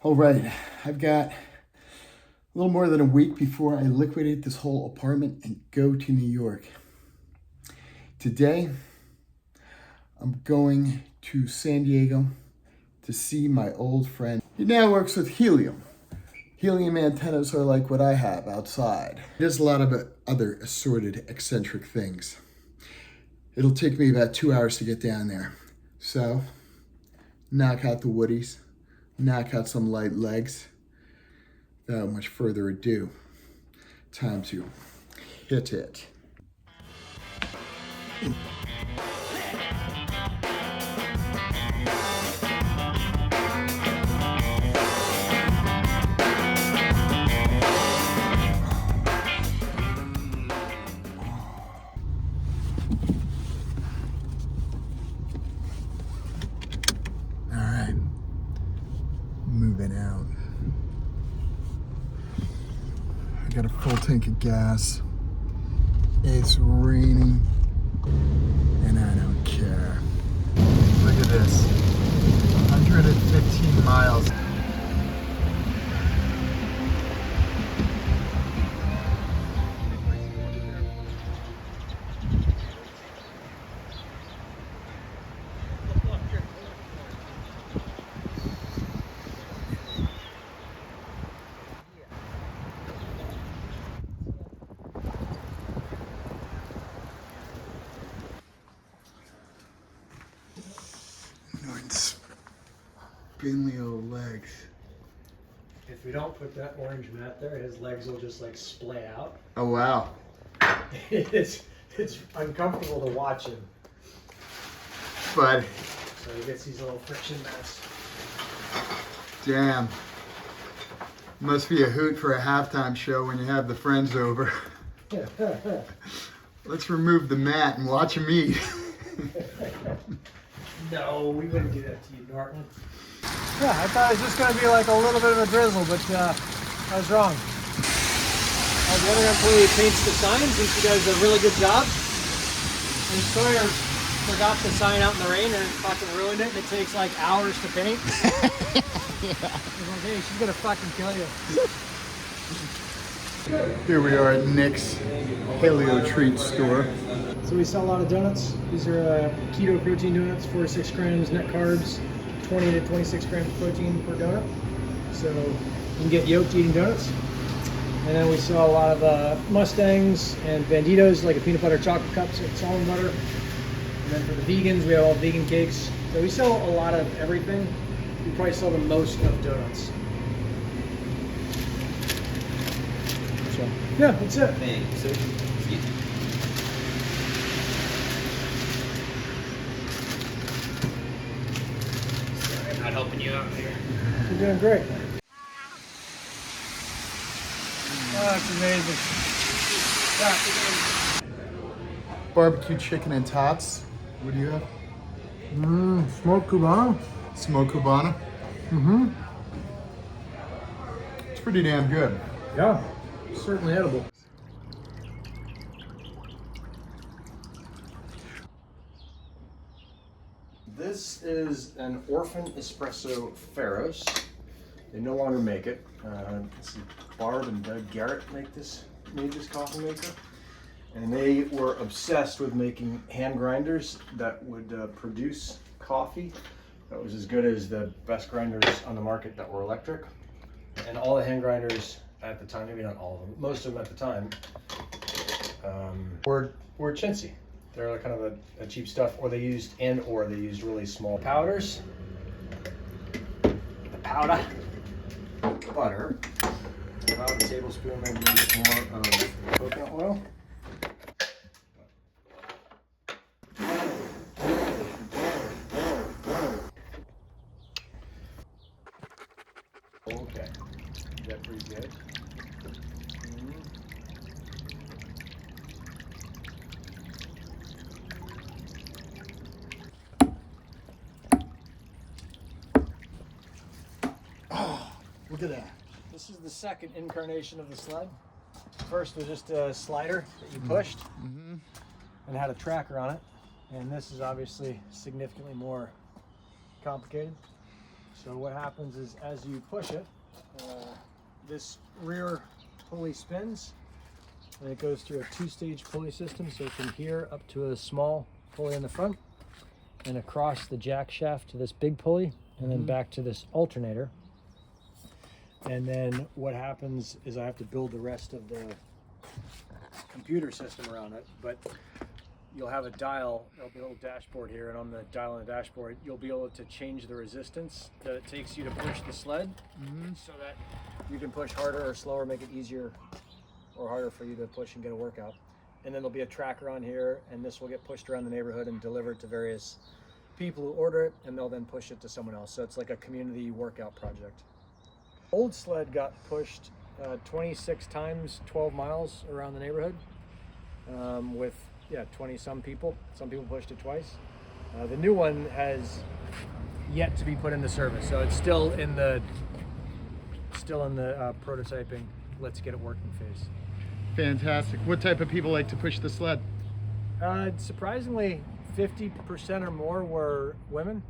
All right, I've got a little more than a week before I liquidate this whole apartment and go to New York. Today, I'm going to San Diego to see my old friend. He now works with helium. Helium antennas are like what I have outside. There's a lot of other assorted eccentric things. It'll take me about 2 hours to get down there. So, knock out the woodies, knock out some light legs. Without much further ado, time to hit it. All right, moving out. I got a full tank of gas. It's raining, and I don't care. Look at this, 115 miles. Spindly old legs. If we don't put that orange mat there, his legs will just like splay out. Oh wow. It's uncomfortable to watch him. But So he gets these little friction mats. damn. Must be a hoot for a halftime show when you have the friends over. Let's remove the mat and watch them eat. No, we wouldn't do that to you, Norton. Yeah, I thought it was just going to be like a little bit of a drizzle, but I was wrong. The other employee paints the signs and she does a really good job. And Sawyer forgot the sign out in the rain and fucking ruined it, and it takes like hours to paint. Yeah. I was like, hey, she's going to fucking kill you. Here we are at Nick's Paleo Treat store. So we sell a lot of donuts. These are keto protein donuts, 4 to 6 grams net carbs, 20 to 26 grams protein per donut. So you can get yoked eating donuts. And then we sell a lot of Mustangs and Banditos, like a peanut butter chocolate cups with almond butter. And then for the vegans, we have all vegan cakes. So we sell a lot of everything. We probably sell the most of donuts. So yeah, that's it. Thanks, sir. Sorry, I'm not helping you out here. You're doing great. Oh, that's amazing. Barbecue chicken and tots. What do you have? Smoked Cubano. Smoked Cubana. Mm-hmm. It's pretty damn good. Yeah, certainly edible. This is an Orphan Espresso Pharos. They no longer make it. Let's see, Barb and Doug Garrett made this coffee maker, and they were obsessed with making hand grinders that would produce coffee that was as good as the best grinders on the market that were electric. And all the hand grinders at the time, maybe not all of them, most of them at the time, were chintzy. They're like kind of a cheap stuff, or they used really small powders. The powder, butter, about a tablespoon, maybe a little bit more of coconut oil. Okay, is that pretty good? Look at that. This is the second incarnation of the sled. First was just a slider that you pushed and had a tracker on it. And this is obviously significantly more complicated. So what happens is as you push it, this rear pulley spins, and it goes through a two-stage pulley system. So from here up to a small pulley in the front, and across the jack shaft to this big pulley, and then back to this alternator. And then what happens is I have to build the rest of the computer system around it, but you'll have a dial, there'll be a little dashboard here, and on the dial on the dashboard, you'll be able to change the resistance that it takes you to push the sled, so that you can push harder or slower, make it easier or harder for you to push and get a workout. And then there'll be a tracker on here, and this will get pushed around the neighborhood and delivered to various people who order it, and they'll then push it to someone else. So it's like a community workout project. Old sled got pushed 26 times, 12 miles around the neighborhood with 20 some people. Some people pushed it twice. The new one has yet to be put into service, so it's still in the prototyping, let's get it working phase. Fantastic. What type of people like to push the sled? Surprisingly, 50% or more were women,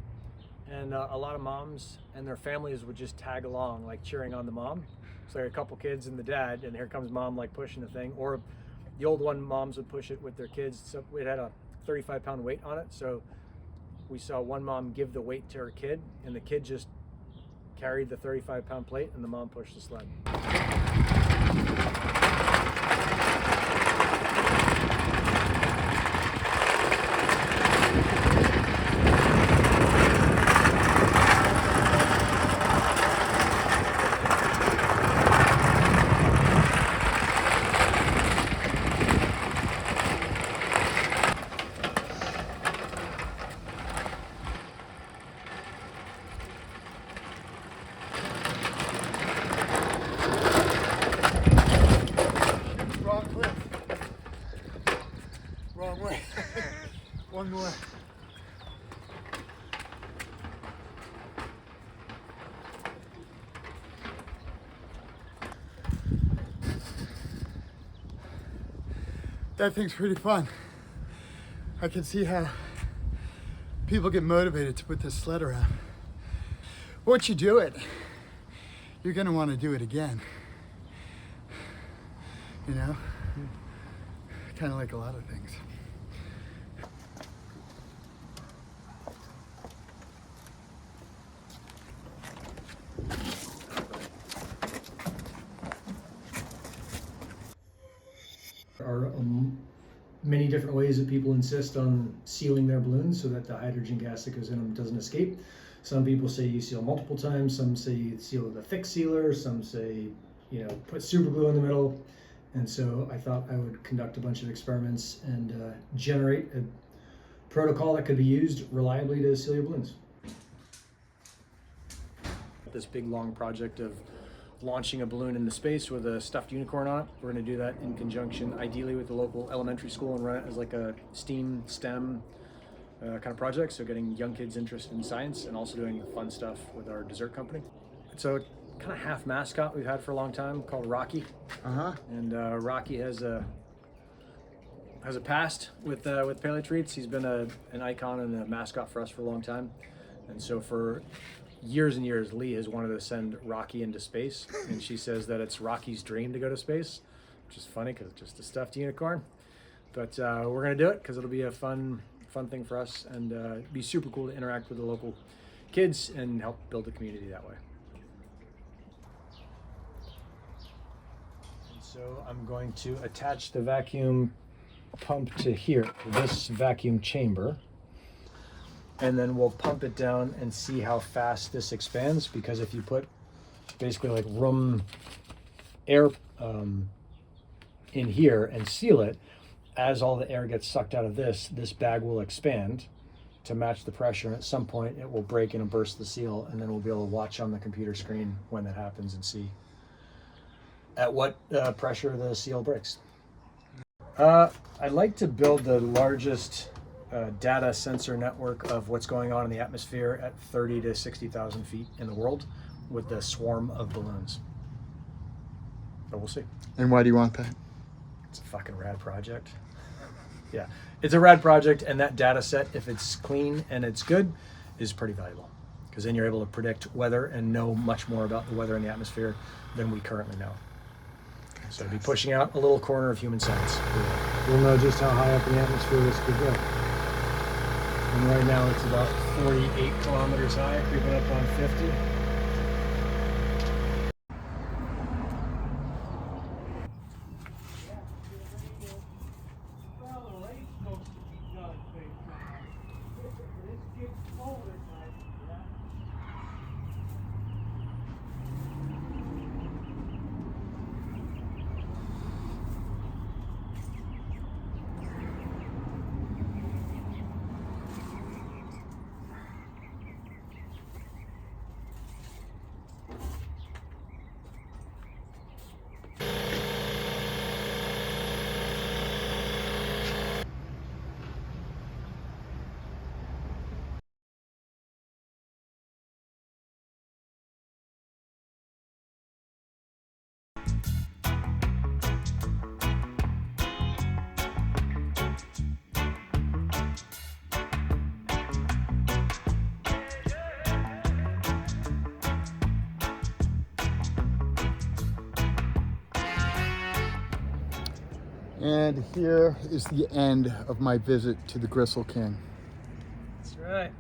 and a lot of moms and their families would just tag along, like cheering on the mom. So a couple kids and the dad, and here comes mom like pushing the thing. Or the old one, moms would push it with their kids. So it had a 35-pound weight on it. So we saw one mom give the weight to her kid, and the kid just carried the 35-pound plate, and the mom pushed the sled. Wrong way. One more. That thing's pretty fun. I can see how people get motivated to put this sled around. Once you do it, you're gonna want to do it again. You know? Kind of like a lot of things. There are many different ways that people insist on sealing their balloons so that the hydrogen gas that goes in them doesn't escape. Some people say you seal multiple times, some say you seal with a thick sealer, some say, put super glue in the middle. And so I thought I would conduct a bunch of experiments and generate a protocol that could be used reliably to seal your balloons. This big long project of launching a balloon into space with a stuffed unicorn on it. We're going to do that in conjunction, ideally with the local elementary school, and run it as like a STEM kind of project. So getting young kids interested in science and also doing fun stuff with our dessert company. It's a kind of half mascot we've had for a long time called Rocky. And Rocky has a past with Paleo Treats. He's been an icon and a mascot for us for a long time. And so for years and years, Lee has wanted to send Rocky into space, and she says that it's Rocky's dream to go to space, which is funny because it's just a stuffed unicorn. But we're gonna do it because it'll be a fun thing for us, and it'd be super cool to interact with the local kids and help build the community that way. And so I'm going to attach the vacuum pump to here, this vacuum chamber. And then we'll pump it down and see how fast this expands, because if you put basically like room air in here and seal it, as all the air gets sucked out of this bag will expand to match the pressure. And at some point it will break and burst the seal, and then we'll be able to watch on the computer screen when that happens and see at what pressure the seal breaks. I'd like to build the largest data sensor network of what's going on in the atmosphere at 30 to 60,000 feet in the world with the swarm of balloons. But we'll see. And why do you want that? It's a fucking rad project. Yeah, it's a rad project, and that data set, if it's clean and it's good, is pretty valuable. because then you're able to predict weather and know much more about the weather in the atmosphere than we currently know. So it'll be pushing out a little corner of human science. We'll know just how high up in the atmosphere this could go. And right now it's about 48 kilometers high, creeping up on 50. And here is the end of my visit to the Gristle King. That's right.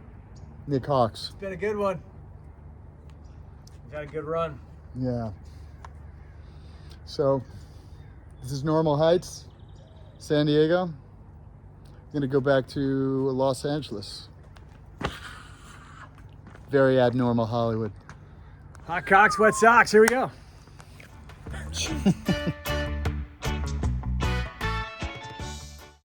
Nick Hawks. It's been a good one. We've had a good run. Yeah. So, this is Normal Heights, San Diego. I'm gonna go back to Los Angeles. Very abnormal Hollywood. Hot cocks, wet socks. Here we go.